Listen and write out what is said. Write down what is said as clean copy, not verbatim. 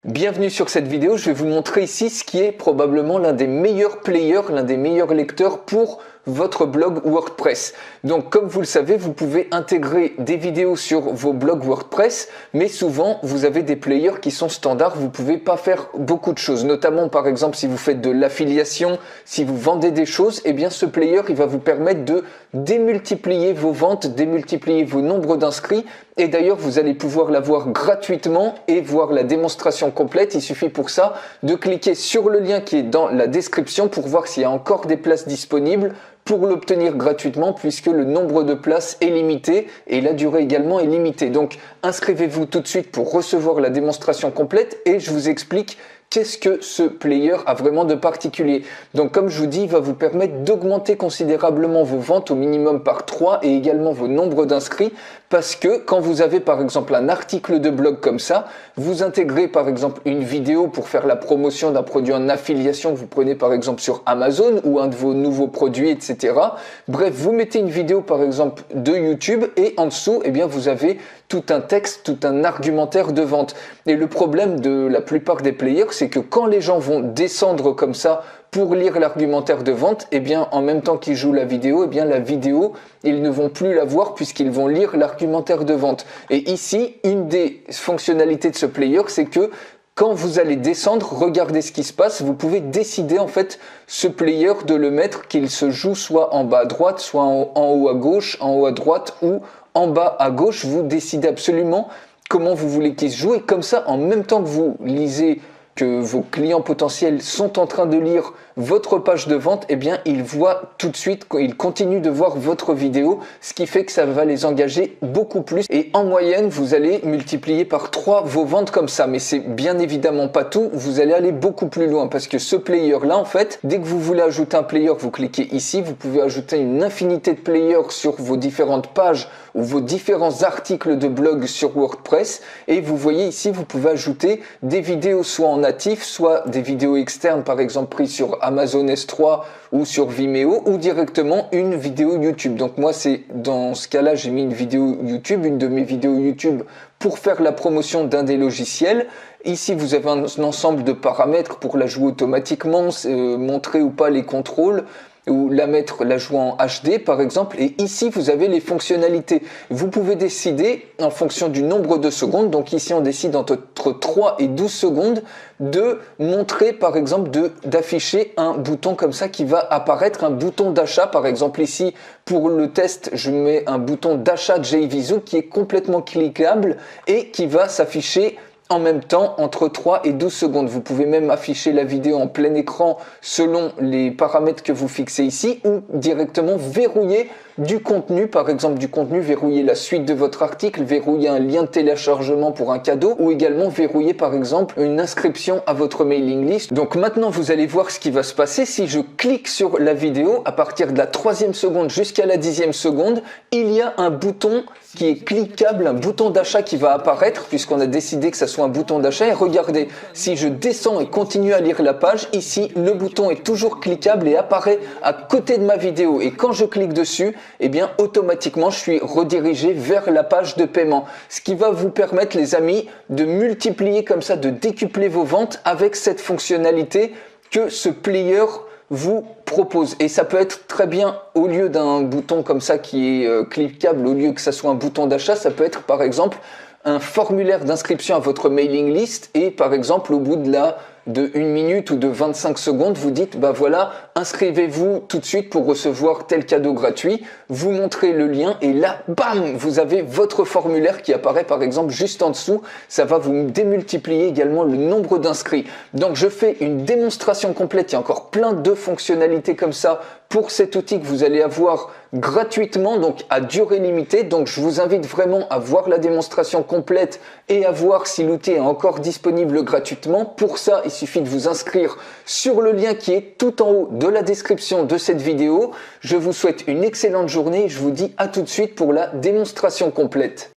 Bienvenue sur cette vidéo, je vais vous montrer ici ce qui est probablement l'un des meilleurs players, l'un des meilleurs lecteurs pour votre blog WordPress. Donc comme vous le savez, vous pouvez intégrer des vidéos sur vos blogs WordPress, mais souvent vous avez des players qui sont standards, vous ne pouvez pas faire beaucoup de choses, notamment par exemple si vous faites de l'affiliation, si vous vendez des choses, eh bien ce player il va vous permettre de démultiplier vos ventes, démultiplier vos nombres d'inscrits, et d'ailleurs vous allez pouvoir l'avoir gratuitement et voir la démonstration complète. Il suffit pour ça de cliquer sur le lien qui est dans la description pour voir s'il y a encore des places disponibles pour l'obtenir gratuitement, puisque le nombre de places est limité et la durée également est limitée. Donc inscrivez-vous tout de suite pour recevoir la démonstration complète et je vous explique qu'est-ce que ce player a vraiment de particulier. Donc comme je vous dis, il va vous permettre d'augmenter considérablement vos ventes au minimum par 3 et également vos nombres d'inscrits, parce que quand vous avez par exemple un article de blog comme ça, vous intégrez par exemple une vidéo pour faire la promotion d'un produit en affiliation que vous prenez par exemple sur Amazon ou un de vos nouveaux produits, etc. Bref, vous mettez une vidéo par exemple de YouTube et en dessous, eh bien, vous avez tout un texte, tout un argumentaire de vente. Et le problème de la plupart des players, c'est que quand les gens vont descendre comme ça pour lire l'argumentaire de vente, eh bien, en même temps qu'ils jouent la vidéo, eh bien, la vidéo, ils ne vont plus la voir puisqu'ils vont lire l'argumentaire de vente. Et ici, une des fonctionnalités de ce player, c'est que quand vous allez descendre, regardez ce qui se passe, vous pouvez décider en fait ce player de le mettre, qu'il se joue soit en bas à droite, soit en haut à gauche, en haut à droite ou en bas à gauche. Vous décidez absolument comment vous voulez qu'il se joue et comme ça, en même temps que vous lisez, que vos clients potentiels sont en train de lire votre page de vente, eh bien, ils voient tout de suite, ils continuent de voir votre vidéo, ce qui fait que ça va les engager beaucoup plus. Et en moyenne, vous allez multiplier par 3 vos ventes comme ça. Mais c'est bien évidemment pas tout, vous allez aller beaucoup plus loin parce que ce player-là, en fait, dès que vous voulez ajouter un player, vous cliquez ici, vous pouvez ajouter une infinité de players sur vos différentes pages ou vos différents articles de blog sur WordPress. Et vous voyez ici, vous pouvez ajouter des vidéos soit en natif, soit des vidéos externes, par exemple prises sur Amazon S3 ou sur Vimeo, ou directement une vidéo YouTube. Donc moi, c'est dans ce cas-là, j'ai mis une vidéo YouTube, une de mes vidéos YouTube pour faire la promotion d'un des logiciels. Ici, vous avez un ensemble de paramètres pour la jouer automatiquement, montrer ou pas les contrôles, ou la jouer en HD par exemple, et ici vous avez les fonctionnalités. Vous pouvez décider en fonction du nombre de secondes, donc ici on décide entre 3 et 12 secondes de montrer par exemple, d'afficher un bouton comme ça qui va apparaître, un bouton d'achat. Par exemple ici pour le test je mets un bouton d'achat de JVZoo qui est complètement cliquable et qui va s'afficher en même temps entre 3 et 12 secondes. Vous pouvez même afficher la vidéo en plein écran selon les paramètres que vous fixez ici ou directement verrouiller du contenu, par exemple du contenu, verrouiller la suite de votre article, verrouiller un lien de téléchargement pour un cadeau ou également verrouiller par exemple une inscription à votre mailing list. Donc maintenant vous allez voir ce qui va se passer. Si je clique sur la vidéo, à partir de la 3e seconde jusqu'à la 10e seconde, il y a un bouton qui est cliquable, un bouton d'achat qui va apparaître puisqu'on a décidé que ça soit un bouton d'achat. Et regardez, si je descends et continue à lire la page, ici le bouton est toujours cliquable et apparaît à côté de ma vidéo. Et quand je clique dessus, eh bien automatiquement je suis redirigé vers la page de paiement. Ce qui va vous permettre les amis de multiplier comme ça, de décupler vos ventes avec cette fonctionnalité que ce player vous propose. Et ça peut être très bien, au lieu d'un bouton comme ça qui est cliquable, au lieu que ça soit un bouton d'achat, ça peut être par exemple un formulaire d'inscription à votre mailing list et par exemple au bout de 1 minute ou de 25 secondes, vous dites bah voilà, inscrivez-vous tout de suite pour recevoir tel cadeau gratuit, vous montrez le lien et là, bam, vous avez votre formulaire qui apparaît par exemple juste en dessous. Ça va vous démultiplier également le nombre d'inscrits. Donc je fais une démonstration complète, il y a encore plein de fonctionnalités comme ça pour cet outil que vous allez avoir gratuitement, donc à durée limitée. Donc je vous invite vraiment à voir la démonstration complète et à voir si l'outil est encore disponible gratuitement. Pour ça, il suffit de vous inscrire sur le lien qui est tout en haut de la description de cette vidéo. Je vous souhaite une excellente journée et je vous dis à tout de suite pour la démonstration complète.